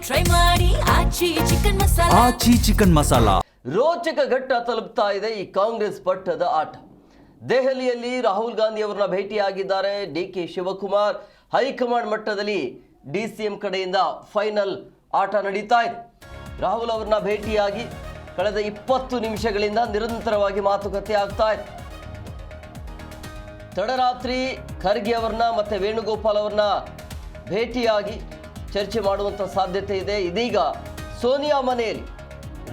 Try ಮಾಡಿ ಆಚಿ chicken masala. ಆಚಿ chicken masala ರೋಚಕ ಘಟ್ಟ ತಲುಪ್ತಾ ಇದೆ ಈ ಕಾಂಗ್ರೆಸ್ ಪಟ್ಟದ ಆಟ. ದೆಹಲಿಯಲ್ಲಿ ರಾಹುಲ್ ಗಾಂಧಿ ಅವರನ್ನ ಭೇಟಿಯಾಗಿದ್ದಾರೆ ಡಿಕೆ ಶಿವಕುಮಾರ್. ಹೈಕಮಾಂಡ್ ಮಟ್ಟದಲ್ಲಿ ಡಿಸಿಎಂ ಕಡೆಯಿಂದ ಫೈನಲ್ ಆಟ ನಡೀತಾ ಇದೆ. ರಾಹುಲ್ ಅವರನ್ನ ಭೇಟಿಯಾಗಿ ಕಳೆದ 20 ನಿಮಿಷಗಳಿಂದ ನಿರಂತರವಾಗಿ ಮಾತುಕತೆ ಆಗ್ತಾ ಇದೆ. ತಡರಾತ್ರಿ ಖರ್ಗೆ ಅವರನ್ನ ಮತ್ತೆ ವೇಣುಗೋಪಾಲ್ ಅವರನ್ನ ಭೇಟಿಯಾಗಿ ಚರ್ಚೆ ಮಾಡುವಂಥ ಸಾಧ್ಯತೆ ಇದೆ. ಇದೀಗ ಸೋನಿಯಾ ಮನೆಯಲ್ಲಿ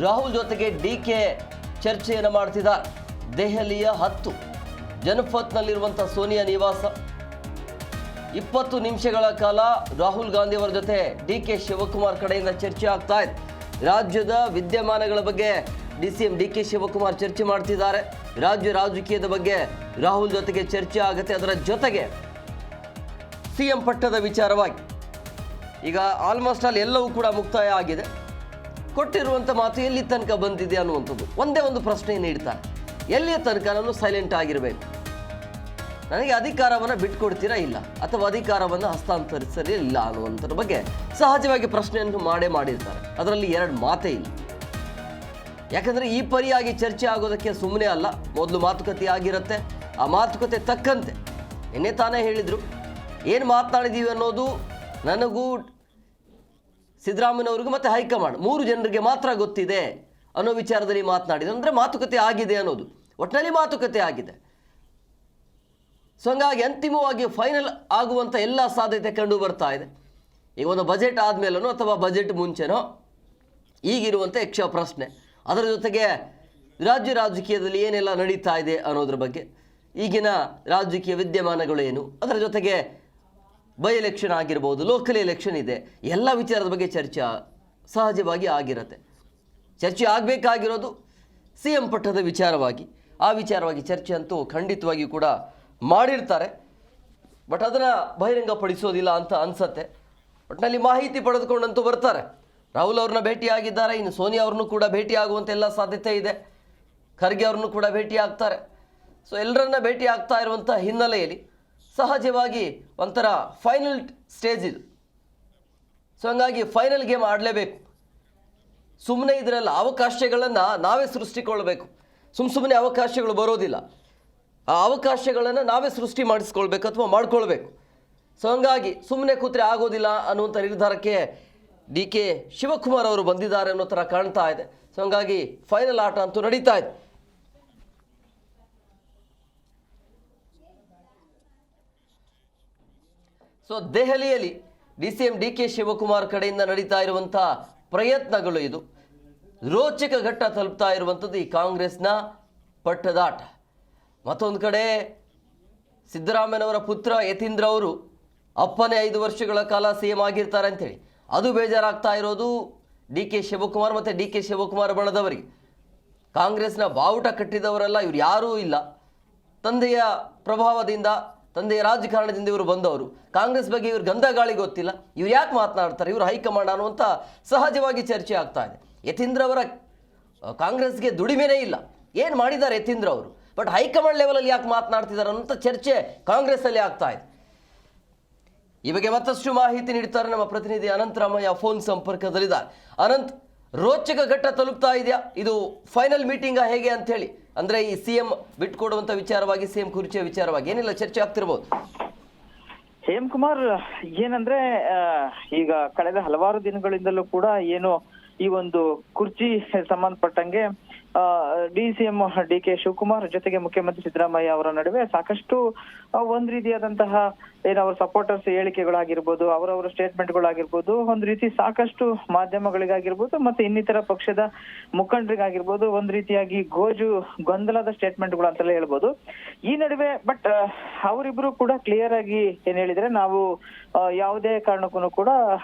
ರಾಹುಲ್ ಜೊತೆಗೆ ಡಿಕೆ ಚರ್ಚೆಯನ್ನು ಮಾಡ್ತಿದ್ದಾರೆ. ದೆಹಲಿಯ 10 ಜನಪಥ್ನಲ್ಲಿರುವಂಥ ಸೋನಿಯಾ ನಿವಾಸ. 20 ನಿಮಿಷಗಳ ಕಾಲ ರಾಹುಲ್ ಗಾಂಧಿ ಅವರ ಜೊತೆ ಡಿಕೆ ಶಿವಕುಮಾರ್ ಕಡೆಯಿಂದ ಚರ್ಚೆ ಆಗ್ತಾ ಇದೆ. ರಾಜ್ಯದ ವಿದ್ಯಮಾನಗಳ ಬಗ್ಗೆ ಡಿಸಿಎಂ ಡಿಕೆ ಶಿವಕುಮಾರ್ ಚರ್ಚೆ ಮಾಡ್ತಿದ್ದಾರೆ. ರಾಜ್ಯ ರಾಜಕೀಯದ ಬಗ್ಗೆ ರಾಹುಲ್ ಜೊತೆಗೆ ಚರ್ಚೆ ಆಗುತ್ತೆ. ಅದರ ಜೊತೆಗೆ ಸಿಎಂ ಪಟ್ಟದ ವಿಚಾರವಾಗಿ ಈಗ ಆಲ್ಮೋಸ್ಟ್ ಆಲ್ ಎಲ್ಲವೂ ಕೂಡ ಮುಕ್ತಾಯ ಆಗಿದೆ. ಕೊಟ್ಟಿರುವಂಥ ಮಾತು ಎಲ್ಲಿ ತನಕ ಬಂದಿದೆ ಅನ್ನುವಂಥದ್ದು ಒಂದೇ ಒಂದು ಪ್ರಶ್ನೆ ನೀಡ್ತಾರೆ. ಎಲ್ಲಿಯ ತನಕ ನಾನು ಸೈಲೆಂಟ್ ಆಗಿರಬೇಕು, ನನಗೆ ಅಧಿಕಾರವನ್ನು ಬಿಟ್ಕೊಡ್ತೀರಾ ಇಲ್ಲ, ಅಥವಾ ಅಧಿಕಾರವನ್ನು ಹಸ್ತಾಂತರಿಸಲಿಲ್ಲ ಅನ್ನುವಂಥದ್ರ ಬಗ್ಗೆ ಸಹಜವಾಗಿ ಪ್ರಶ್ನೆಯನ್ನು ಮಾಡಿರ್ತಾರೆ. ಅದರಲ್ಲಿ 2 ಮಾತೇ ಇಲ್ಲ. ಯಾಕಂದರೆ ಈ ಪರಿಯಾಗಿ ಚರ್ಚೆ ಆಗೋದಕ್ಕೆ ಸುಮ್ಮನೆ ಅಲ್ಲ, ಮೊದಲು ಮಾತುಕತೆ ಆಗಿರುತ್ತೆ. ಆ ಮಾತುಕತೆ ತಕ್ಕಂತೆ ನಿನ್ನೆ ತಾನೇ ಹೇಳಿದರು, ಏನು ಮಾತನಾಡಿದ್ದೀವಿ ಅನ್ನೋದು ನನಗೂ ಸಿದ್ದರಾಮಯ್ಯನವ್ರಿಗೂ ಮತ್ತು ಹೈಕಮಾಂಡ್ 3 ಜನರಿಗೆ ಮಾತ್ರ ಗೊತ್ತಿದೆ ಅನ್ನೋ ವಿಚಾರದಲ್ಲಿ ಮಾತನಾಡಿದ್ರು. ಅಂದರೆ ಮಾತುಕತೆ ಆಗಿದೆ ಅನ್ನೋದು, ಒಟ್ಟಿನಲ್ಲಿ ಮಾತುಕತೆ ಆಗಿದೆ. ಸೊ ಹಂಗಾಗಿ ಅಂತಿಮವಾಗಿ ಫೈನಲ್ ಆಗುವಂಥ ಎಲ್ಲ ಸಾಧ್ಯತೆ ಕಂಡು ಬರ್ತಾ ಇದೆ. ಈಗ ಒಂದು ಬಜೆಟ್ ಆದಮೇಲೋ ಅಥವಾ ಬಜೆಟ್ ಮುಂಚೆನೋ ಈಗಿರುವಂಥ ಯಕ್ಷ ಪ್ರಶ್ನೆ, ಅದರ ಜೊತೆಗೆ ರಾಜ್ಯ ರಾಜಕೀಯದಲ್ಲಿ ಏನೆಲ್ಲ ನಡೀತಾ ಇದೆ ಅನ್ನೋದ್ರ ಬಗ್ಗೆ, ಈಗಿನ ರಾಜಕೀಯ ವಿದ್ಯಮಾನಗಳು ಏನು, ಅದರ ಜೊತೆಗೆ ಬೈ ಎಲೆಕ್ಷನ್ ಆಗಿರ್ಬೋದು, ಲೋಕಲ್ ಎಲೆಕ್ಷನ್ ಇದೆ, ಎಲ್ಲ ವಿಚಾರದ ಬಗ್ಗೆ ಚರ್ಚೆ ಸಹಜವಾಗಿ ಆಗಿರುತ್ತೆ. ಚರ್ಚೆ ಆಗಬೇಕಾಗಿರೋದು ಸಿ ಎಂ ಪಟ್ಟದ ವಿಚಾರವಾಗಿ. ಆ ವಿಚಾರವಾಗಿ ಚರ್ಚೆ ಅಂತೂ ಖಂಡಿತವಾಗಿ ಕೂಡ ಮಾಡಿರ್ತಾರೆ. ಬಟ್ ಅದನ್ನು ಬಹಿರಂಗಪಡಿಸೋದಿಲ್ಲ ಅಂತ ಅನಿಸತ್ತೆ. ಒಟ್ಟಿನಲ್ಲಿ ಮಾಹಿತಿ ಪಡೆದುಕೊಂಡಂತೂ ಬರ್ತಾರೆ. ರಾಹುಲ್ ಅವ್ರನ್ನ ಭೇಟಿಯಾಗಿದ್ದಾರೆ. ಇನ್ನು ಸೋನಿಯಾ ಅವ್ರನ್ನೂ ಕೂಡ ಭೇಟಿಯಾಗುವಂಥ ಎಲ್ಲ ಸಾಧ್ಯತೆ ಇದೆ. ಖರ್ಗೆ ಅವ್ರನ್ನೂ ಕೂಡ ಭೇಟಿ ಆಗ್ತಾರೆ. ಸೊ ಎಲ್ಲರನ್ನ ಭೇಟಿ ಆಗ್ತಾ ಇರುವಂಥ ಹಿನ್ನೆಲೆಯಲ್ಲಿ ಸಹಜವಾಗಿ ಒಂಥರ ಫೈನಲ್ ಸ್ಟೇಜ್ ಇದು. ಸೊ ಹಂಗಾಗಿ ಫೈನಲ್ ಗೇಮ್ ಆಡಲೇಬೇಕು. ಸುಮ್ಮನೆ ಇದರಲ್ಲಿ ಅವಕಾಶಗಳನ್ನು ನಾವೇ ಸೃಷ್ಟಿಕೊಳ್ಬೇಕು. ಸುಮ್ಮನೆ ಅವಕಾಶಗಳು ಬರೋದಿಲ್ಲ. ಆ ಅವಕಾಶಗಳನ್ನು ನಾವೇ ಸೃಷ್ಟಿ ಮಾಡಿಸ್ಕೊಳ್ಬೇಕು ಅಥವಾ ಮಾಡ್ಕೊಳ್ಬೇಕು. ಸೊ ಹಂಗಾಗಿ ಸುಮ್ಮನೆ ಕೂತ್ರೆ ಆಗೋದಿಲ್ಲ ಅನ್ನುವಂಥ ನಿರ್ಧಾರಕ್ಕೆ ಡಿಕೆ ಶಿವಕುಮಾರ್ ಅವರು ಬಂದಿದ್ದಾರೆ ಅನ್ನೋ ಥರ ಕಾಣ್ತಾ ಇದೆ. ಸೊ ಹಂಗಾಗಿ ಫೈನಲ್ ಆಟ ಅಂತೂ ನಡೀತಾ ಇದೆ. ಸೊ ದೆಹಲಿಯಲ್ಲಿ ಡಿಸಿಎಂ ಡಿಕೆ ಶಿವಕುಮಾರ್ ಕಡೆಯಿಂದ ನಡೀತಾ ಇರುವಂಥ ಪ್ರಯತ್ನಗಳು ಇದು. ರೋಚಕ ಘಟ್ಟ ತಲುಪ್ತಾ ಇರುವಂಥದ್ದು ಈ ಕಾಂಗ್ರೆಸ್ನ ಪಟ್ಟದಾಟ. ಮತ್ತೊಂದು ಕಡೆ ಸಿದ್ದರಾಮಯ್ಯನವರ ಪುತ್ರ ಯತೀಂದ್ರ ಅವರು ಅಪ್ಪನೇ 5 ವರ್ಷಗಳ ಕಾಲ CM ಆಗಿರ್ತಾರೆ ಅಂಥೇಳಿ ಅದು ಬೇಜಾರಾಗ್ತಾ ಇರೋದು ಡಿಕೆ ಶಿವಕುಮಾರ್ ಮತ್ತು ಡಿಕೆ ಶಿವಕುಮಾರ್ ಬಣದವರಿಗೆ. ಕಾಂಗ್ರೆಸ್ನ ಬಾವುಟ ಕಟ್ಟಿದವರೆಲ್ಲ ಇವ್ರು ಯಾರೂ ಇಲ್ಲ. ತಂದೆಯ ಪ್ರಭಾವದಿಂದ, ತಂದೆಯ ರಾಜಕಾರಣದಿಂದ ಇವರು ಬಂದವರು. ಕಾಂಗ್ರೆಸ್ ಬಗ್ಗೆ ಇವ್ರ ಗಂಧ ಗಾಳಿ ಗೊತ್ತಿಲ್ಲ, ಇವ್ರು ಯಾಕೆ ಮಾತನಾಡ್ತಾರೆ, ಇವರು ಹೈಕಮಾಂಡ್ ಅನ್ನುವಂಥ ಸಹಜವಾಗಿ ಚರ್ಚೆ ಆಗ್ತಾ ಇದೆ. ಯತೀಂದ್ರ ಅವರ ಕಾಂಗ್ರೆಸ್ಗೆ ದುಡಿಮೆನೇ ಇಲ್ಲ. ಏನು ಮಾಡಿದ್ದಾರೆ ಯತೀಂದ್ರ ಅವರು, ಬಟ್ ಹೈಕಮಾಂಡ್ ಲೆವೆಲಲ್ಲಿ ಯಾಕೆ ಮಾತನಾಡ್ತಿದ್ದಾರೆ ಅನ್ನೋಂಥ ಚರ್ಚೆ ಕಾಂಗ್ರೆಸ್ಸಲ್ಲಿ ಆಗ್ತಾ ಇದೆ. ಈ ಬಗ್ಗೆ ಮತ್ತಷ್ಟು ಮಾಹಿತಿ ನೀಡ್ತಾರೆ ನಮ್ಮ ಪ್ರತಿನಿಧಿ ಅನಂತರಾಮಯ್ಯ ಫೋನ್ ಸಂಪರ್ಕದಲ್ಲಿದ್ದಾರೆ. ಅನಂತ್, ರೋಚಕ ಘಟ್ಟ ತಲುಪ್ತಾ ಇದೆಯಾ? ಇದು ಫೈನಲ್ ಮೀಟಿಂಗ್ ಹೇಗೆ ಅಂತ ಹೇಳಿ, ಅಂದ್ರೆ ಈ CM ಬಿಟ್ಕೊಡುವಂತ ವಿಚಾರವಾಗಿ, CM ಕುರ್ಚಿಯ ವಿಚಾರವಾಗಿ ಏನೆಲ್ಲ ಚರ್ಚೆ ಆಗ್ತಿರ್ಬೋದು? ಹೇಮಕುಮಾರ್, ಏನಂದ್ರೆ ಈಗ ಕಳೆದ ಹಲವಾರು ದಿನಗಳಿಂದಲೂ ಕೂಡ ಏನು ಈ ಒಂದು ಕುರ್ಚಿ ಸಂಬಂಧಪಟ್ಟಂಗೆ ಡಿಸಿಎಂ ಡಿಕೆ ಶಿವಕುಮಾರ್ ಜೊತೆಗೆ ಮುಖ್ಯಮಂತ್ರಿ ಸಿದ್ದರಾಮಯ್ಯ ಅವರ ನಡುವೆ ಸಾಕಷ್ಟು ಒಂದ್ ರೀತಿಯಾದಂತಹ ಅವರ ಸಪೋರ್ಟರ್ಸ್ ಹೇಳಿಕೆಗಳಾಗಿರ್ಬೋದು, ಅವರವರ ಸ್ಟೇಟ್ಮೆಂಟ್ಗಳಾಗಿರ್ಬೋದು, ಒಂದ್ ರೀತಿ ಸಾಕಷ್ಟು ಮಾಧ್ಯಮಗಳಿಗಾಗಿರ್ಬೋದು ಮತ್ತೆ ಇನ್ನಿತರ ಪಕ್ಷದ ಮುಖಂಡರಿಗಾಗಿರ್ಬೋದು ಒಂದ್ ರೀತಿಯಾಗಿ ಗೊಂದಲದ ಸ್ಟೇಟ್ಮೆಂಟ್ಗಳು ಅಂತೆಲ್ಲ ಹೇಳ್ಬೋದು. ಈ ನಡುವೆ ಬಟ್ ಅವರಿಬ್ರು ಕೂಡ ಕ್ಲಿಯರ್ ಆಗಿ ಏನ್ ಹೇಳಿದ್ರೆ, ನಾವು ಯಾವುದೇ ಕಾರಣಕ್ಕೂ ಕೂಡ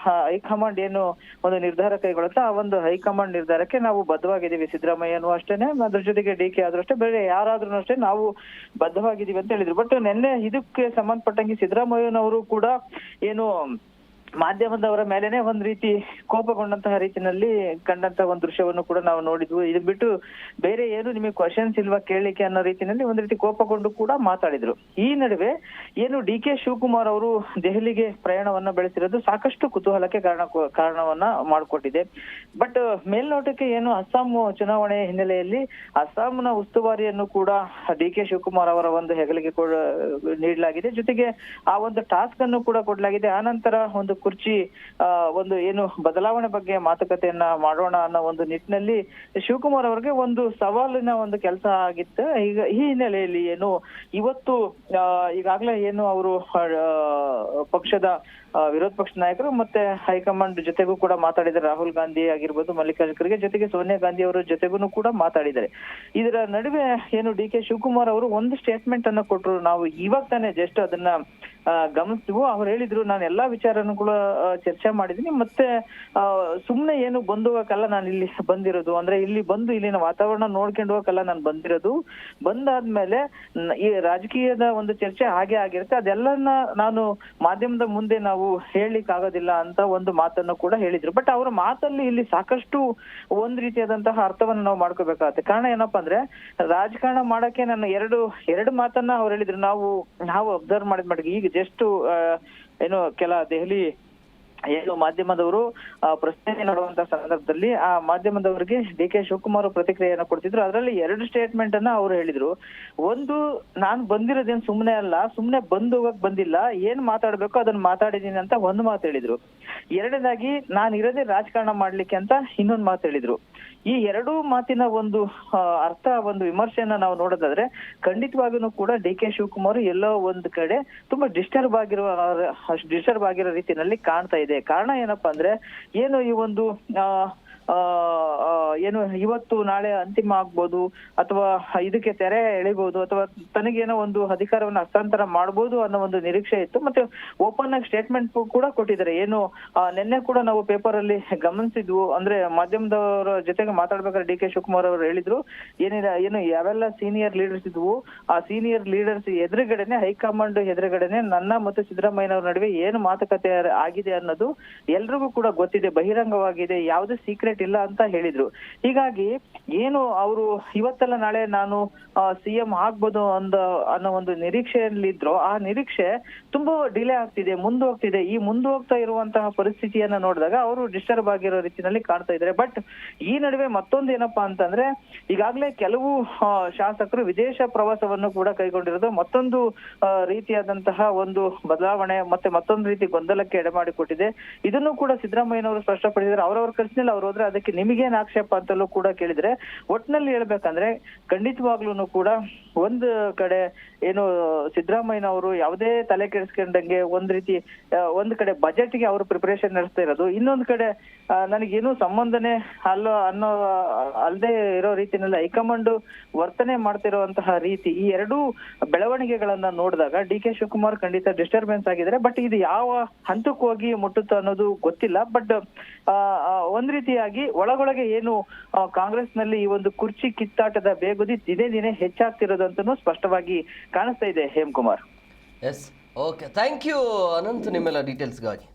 ಹೈಕಮಾಂಡ್ ಏನು ಒಂದು ನಿರ್ಧಾರ ಕೈಗೊಳ್ಳುತ್ತೆ ಆ ಒಂದು ಹೈಕಮಾಂಡ್ ನಿರ್ಧಾರಕ್ಕೆ ನಾವು ಬದ್ಧವಾಗಿದ್ದೀವಿ. ಸಿದ್ದರಾಮಯ್ಯನೂ ಅಷ್ಟೇನೆ, ಅದ್ರ ಜೊತೆಗೆ ಡಿಕೆ ಆದ್ರೂ ಅಷ್ಟೇ, ಬೇರೆ ಯಾರಾದ್ರೂ ಅಷ್ಟೇ ನಾವು ಬದ್ಧವಾಗಿದ್ದೀವಿ ಅಂತ ಹೇಳಿದ್ರು. ಬಟ್ ನಿನ್ನೆ ಇದಕ್ಕೆ ಸಂಬಂಧಪಟ್ಟಂಗೆ ಸಿದ್ದರಾಮಯ್ಯನವರು ಕೂಡ ಏನು ಮಾಧ್ಯಮದವರ ಮೇಲೆನೆ ಒಂದ್ ರೀತಿ ಕೋಪಗೊಂಡಂತಹ ರೀತಿನಲ್ಲಿ ಕಂಡಂತಹ ಒಂದು ದೃಶ್ಯವನ್ನು ಕೂಡ ನಾವು ನೋಡಿದ್ವು. ಇದು ಬಿಟ್ಟು ಬೇರೆ ಏನು ನಿಮಗೆ ಕ್ವಶನ್ಸ್ ಇಲ್ವಾ ಕೇಳಲಿಕ್ಕೆ ಅನ್ನೋ ರೀತಿಯಲ್ಲಿ ಒಂದ್ ರೀತಿ ಕೋಪಗೊಂಡು ಕೂಡ ಮಾತಾಡಿದ್ರು. ಈ ನಡುವೆ ಏನು ಡಿ.ಕೆ. ಶಿವಕುಮಾರ್ ಅವರು ದೆಹಲಿಗೆ ಪ್ರಯಾಣವನ್ನ ಬೆಳೆಸಿರೋದು ಸಾಕಷ್ಟು ಕುತೂಹಲಕ್ಕೆ ಕಾರಣವನ್ನ ಮಾಡಿಕೊಟ್ಟಿದೆ. ಬಟ್ ಮೇಲ್ನೋಟಕ್ಕೆ ಏನು ಅಸ್ಸಾಂ ಚುನಾವಣೆ ಹಿನ್ನೆಲೆಯಲ್ಲಿ ಅಸ್ಸಾಂನ ಉಸ್ತುವಾರಿಯನ್ನು ಕೂಡ ಡಿ.ಕೆ. ಶಿವಕುಮಾರ್ ಅವರ ಒಂದು ಹೆಗಲಿಗೆ ನೀಡಲಾಗಿದೆ. ಜೊತೆಗೆ ಆ ಒಂದು ಟಾಸ್ಕ್ ಅನ್ನು ಕೂಡ ಕೊಡಲಾಗಿದೆ. ಆನಂತರ ಒಂದು ಕುರ್ಚಿ ಒಂದು ಏನು ಬದಲಾವಣೆ ಬಗ್ಗೆ ಮಾತುಕತೆಯನ್ನ ಮಾಡೋಣ ಅನ್ನೋ ಒಂದು ನಿಟ್ಟಿನಲ್ಲಿ ಶಿವಕುಮಾರ್ ಅವರಿಗೆ ಒಂದು ಸವಾಲಿನ ಒಂದು ಕೆಲಸ ಆಗಿತ್ತು. ಈಗ ಈ ಹಿನ್ನೆಲೆಯಲ್ಲಿ ಏನು ಇವತ್ತು ಈಗಾಗಲೇ ಏನು ಅವರು ಪಕ್ಷದ ವಿರೋಧ ಪಕ್ಷ ನಾಯಕರು ಮತ್ತೆ ಹೈಕಮಾಂಡ್ ಜೊತೆಗೂ ಕೂಡ ಮಾತಾಡಿದ್ದಾರೆ. ರಾಹುಲ್ ಗಾಂಧಿ ಆಗಿರ್ಬೋದು, ಮಲ್ಲಿಕಾರ್ಜುನ ಖರ್ಗೆ ಜೊತೆಗೆ ಸೋನಿಯಾ ಗಾಂಧಿ ಅವರ ಜೊತೆಗೂ ಕೂಡ ಮಾತಾಡಿದ್ದಾರೆ. ಇದರ ನಡುವೆ ಏನು ಡಿ.ಕೆ. ಶಿವಕುಮಾರ್ ಅವರು ಒಂದು ಸ್ಟೇಟ್ಮೆಂಟ್ ಅನ್ನ ಕೊಟ್ಟರು. ನಾವು ಇವಾಗ ತಾನೇ ಜಸ್ಟ್ ಅದನ್ನ ಗಮನಿಸಿದ್ವು. ಅವ್ರು ಹೇಳಿದ್ರು, ನಾನು ಎಲ್ಲಾ ವಿಚಾರನೂ ಕೂಡ ಚರ್ಚೆ ಮಾಡಿದೀನಿ, ಮತ್ತೆ ಸುಮ್ನೆ ಏನು ಬಂದು ಹೋಗಕ್ಕಲ್ಲ ನಾನು ಇಲ್ಲಿ ಬಂದಿರೋದು, ಅಂದ್ರೆ ಇಲ್ಲಿ ಬಂದು ಇಲ್ಲಿನ ವಾತಾವರಣ ನೋಡ್ಕೊಂಡು ಹೋಗಕ್ಕಲ್ಲ ನಾನು ಬಂದಿರೋದು. ಬಂದಾದ್ಮೇಲೆ ಈ ರಾಜಕೀಯದ ಒಂದು ಚರ್ಚೆ ಹಾಗೆ ಆಗಿರುತ್ತೆ, ಅದೆಲ್ಲನ್ನ ನಾನು ಮಾಧ್ಯಮದ ಮುಂದೆ ನಾವು ಹೇಳಲಿಕ್ಕೆ ಆಗೋದಿಲ್ಲ ಅಂತ ಒಂದು ಮಾತನ್ನು ಕೂಡ ಹೇಳಿದ್ರು. ಬಟ್ ಅವರ ಮಾತಲ್ಲಿ ಇಲ್ಲಿ ಸಾಕಷ್ಟು ಒಂದ್ ರೀತಿಯಾದಂತಹ ಅರ್ಥವನ್ನು ನಾವು ಮಾಡ್ಕೋಬೇಕಾಗತ್ತೆ. ಕಾರಣ ಏನಪ್ಪಾ ಅಂದ್ರೆ ರಾಜಕಾರಣ ಮಾಡಕ್ಕೆ ನಾನು ಎರಡು ಮಾತನ್ನ ಅವ್ರು ಹೇಳಿದ್ರು. ನಾವು ಅಬ್ಸರ್ವ್ ಮಾಡಿದ್ ಮಟ್ಟಿಗೆ ಈಗ ಜಸ್ಟ್ ಏನು ಕೆಲ ದೆಹಲಿ ಏನು ಮಾಧ್ಯಮದವರು ಪ್ರಶ್ನೆ ಮಾಡುವಂತ ಸಂದರ್ಭದಲ್ಲಿ ಆ ಮಾಧ್ಯಮದವರಿಗೆ ಡಿ.ಕೆ. ಶಿವಕುಮಾರ್ ಪ್ರತಿಕ್ರಿಯೆಯನ್ನ ಕೊಡ್ತಿದ್ರು. ಅದರಲ್ಲಿ 2 ಸ್ಟೇಟ್ಮೆಂಟ್ ಅನ್ನ ಅವ್ರು ಹೇಳಿದ್ರು. ಒಂದು, ನಾನು ಬಂದಿರೋದೇನು ಸುಮ್ನೆ ಅಲ್ಲ, ಸುಮ್ನೆ ಬಂದು ಹೋಗಕ್ ಬಂದಿಲ್ಲ, ಏನ್ ಮಾತಾಡ್ಬೇಕು ಅದನ್ನ ಮಾತಾಡಿದೀನಿ ಅಂತ ಒಂದು ಮಾತು ಹೇಳಿದ್ರು. ಎರಡನೇದಾಗಿ ನಾನು ಇರೋದೇ ರಾಜಕಾರಣ ಮಾಡ್ಲಿಕ್ಕೆ ಅಂತ ಇನ್ನೊಂದು ಮಾತು ಹೇಳಿದ್ರು. ಈ 2 ಮಾತಿನ ಒಂದು ಅರ್ಥ, ಒಂದು ವಿಮರ್ಶೆಯನ್ನ ನಾವು ನೋಡೋದಾದ್ರೆ ಖಂಡಿತವಾಗಿನೂ ಕೂಡ ಡಿ.ಕೆ. ಶಿವಕುಮಾರ್ ಎಲ್ಲೋ ಒಂದ್ ಕಡೆ ತುಂಬಾ ಡಿಸ್ಟರ್ಬ್ ಆಗಿರೋ ರೀತಿಯಲ್ಲಿ ಕಾಣ್ತಾ ಇದೆ. ಕಾರಣ ಏನಪ್ಪಾ ಅಂದ್ರೆ ಏನು ಈ ಒಂದು ಏನು ಇವತ್ತು ನಾಳೆ ಅಂತಿಮ ಆಗ್ಬೋದು, ಅಥವಾ ಇದಕ್ಕೆ ತೆರೆ ಎಳಿಬಹುದು, ಅಥವಾ ತನಗೇನೋ ಒಂದು ಅಧಿಕಾರವನ್ನು ಹಸ್ತಾಂತರ ಮಾಡಬಹುದು ಅನ್ನೋ ಒಂದು ನಿರೀಕ್ಷೆ ಇತ್ತು. ಮತ್ತೆ ಓಪನ್ ಆಗಿ ಸ್ಟೇಟ್ಮೆಂಟ್ ಕೂಡ ಕೊಟ್ಟಿದ್ದಾರೆ. ಏನು ನಿನ್ನೆ ಕೂಡ ನಾವು ಪೇಪರ್ ಅಲ್ಲಿ ಗಮನಿಸಿದ್ವು. ಅಂದ್ರೆ ಮಾಧ್ಯಮದವರ ಜೊತೆಗೆ ಮಾತಾಡ್ಬೇಕಾದ್ರೆ ಡಿ.ಕೆ. ಶಿವಕುಮಾರ್ ಅವರು ಹೇಳಿದ್ರು, ಏನು ಯಾವೆಲ್ಲ ಸೀನಿಯರ್ ಲೀಡರ್ಸ್ ಇದ್ವು, ಆ ಸೀನಿಯರ್ ಲೀಡರ್ಸ್ ಎದುರುಗಡೆನೆ, ಹೈಕಮಾಂಡ್ ಎದುರುಗಡೆನೆ ನನ್ನ ಮತ್ತು ಸಿದ್ದರಾಮಯ್ಯನವ್ರ ನಡುವೆ ಏನು ಮಾತುಕತೆ ಆಗಿದೆ ಅನ್ನೋದು ಎಲ್ರಿಗೂ ಕೂಡ ಗೊತ್ತಿದೆ, ಬಹಿರಂಗವಾಗಿದೆ, ಯಾವುದೇ ಸೀಕ್ರೆಟ್ ಇಲ್ಲ ಅಂತ ಹೇಳಿದ್ರು. ಹೀಗಾಗಿ ಏನು ಅವರು ಇವತ್ತೆಲ್ಲ ನಾಳೆ ನಾನು ಸಿಎಂ ಆಗ್ಬೋದು ಅನ್ನೋ ಒಂದು ನಿರೀಕ್ಷೆಯಲ್ಲಿ ಇದ್ರು. ಆ ನಿರೀಕ್ಷೆ ತುಂಬಾ ಡಿಲೇ ಆಗ್ತಿದೆ, ಮುಂದೋಗ್ತಿದೆ. ಈ ಮುಂದೋಗ್ತಾ ಇರುವಂತಹ ಪರಿಸ್ಥಿತಿಯನ್ನ ನೋಡಿದಾಗ ಅವರು ಡಿಸ್ಟರ್ಬ್ ಆಗಿರೋ ರೀತಿಯಲ್ಲಿ ಕಾಣ್ತಾ ಇದ್ದಾರೆ. ಬಟ್ ಈ ನಡುವೆ ಮತ್ತೊಂದು ಏನಪ್ಪಾ ಅಂತಂದ್ರೆ ಈಗಾಗಲೇ ಕೆಲವು ಶಾಸಕರು ವಿದೇಶ ಪ್ರವಾಸವನ್ನು ಕೂಡ ಕೈಗೊಂಡಿರೋದು ಮತ್ತೊಂದು ರೀತಿಯಾದಂತಹ ಒಂದು ಬದಲಾವಣೆ ಮತ್ತೆ ಮತ್ತೊಂದು ರೀತಿ ಗೊಂದಲಕ್ಕೆ ಎಡೆಮಾಡಿಕೊಟ್ಟಿದೆ. ಇದನ್ನು ಕೂಡ ಸಿದ್ದರಾಮಯ್ಯನವರು ಸ್ಪಷ್ಟಪಡಿಸಿದ್ದಾರೆ. ಅವ್ರವ್ರ ಖರ್ಚಿನಲ್ಲಿ ಅವ್ರು ಹೋದ್ರೆ ಅದಕ್ಕೆ ನಿಮಗೇನ್ ಆಕ್ಷೇಪ ಅಂತಲೂ ಕೂಡ ಕೇಳಿದ್ರೆ, ಒಟ್ಟಿನಲ್ಲಿ ಹೇಳ್ಬೇಕಂದ್ರೆ ಖಂಡಿತವಾಗ್ಲೂ ಕೂಡ ಒಂದು ಕಡೆ ಏನು ಸಿದ್ದರಾಮಯ್ಯನವರು ಯಾವುದೇ ತಲೆ ಕೆಡಿಸ್ಕೊಂಡಂಗೆ ಒಂದ್ ಕಡೆ ಬಜೆಟ್ ಗೆ ಅವರು ಪ್ರಿಪರೇಷನ್ ನಡೆಸ್ತಾ ಇರೋದು, ಇನ್ನೊಂದ್ ಕಡೆ ನನಗೇನು ಸಂಬಂಧನೇ ಅಲ್ಲದೆ ಇರೋ ರೀತಿಯಲ್ಲಿ ಹೈಕಮಾಂಡ್ ವರ್ತನೆ ಮಾಡ್ತಿರುವಂತಹ ರೀತಿ, ಈ 2 ಬೆಳವಣಿಗೆಗಳನ್ನ ನೋಡಿದಾಗ ಡಿ.ಕೆ. ಶಿವಕುಮಾರ್ ಖಂಡಿತ ಡಿಸ್ಟರ್ಬೆನ್ಸ್ ಆಗಿದ್ದಾರೆ. ಬಟ್ ಇದು ಯಾವ ಹಂತಕ್ಕೆ ಹೋಗಿ ಮುಟ್ಟುತ್ತೋ ಅನ್ನೋದು ಗೊತ್ತಿಲ್ಲ. ಬಟ್ ಒಂದ್ ರೀತಿಯಾಗಿ ಒಳಗೊಳಗೆ ಏನು ಕಾಂಗ್ರೆಸ್ ನಲ್ಲಿ ಈ ಒಂದು ಕುರ್ಚಿ ಕಿತ್ತಾಟದ ಬೇಗುದಿ ದಿನೇ ಹೆಚ್ಚಾಗ್ತಿರೋದಂತನೂ ಸ್ಪಷ್ಟವಾಗಿ ಕಾಣಿಸ್ತಾ ಇದೆ. Hemakumar. Yes, okay, thank you Anant ನಿಮ್ಮೆಲ್ಲ ಡೀಟೇಲ್ಸ್ಗಾಗಿ.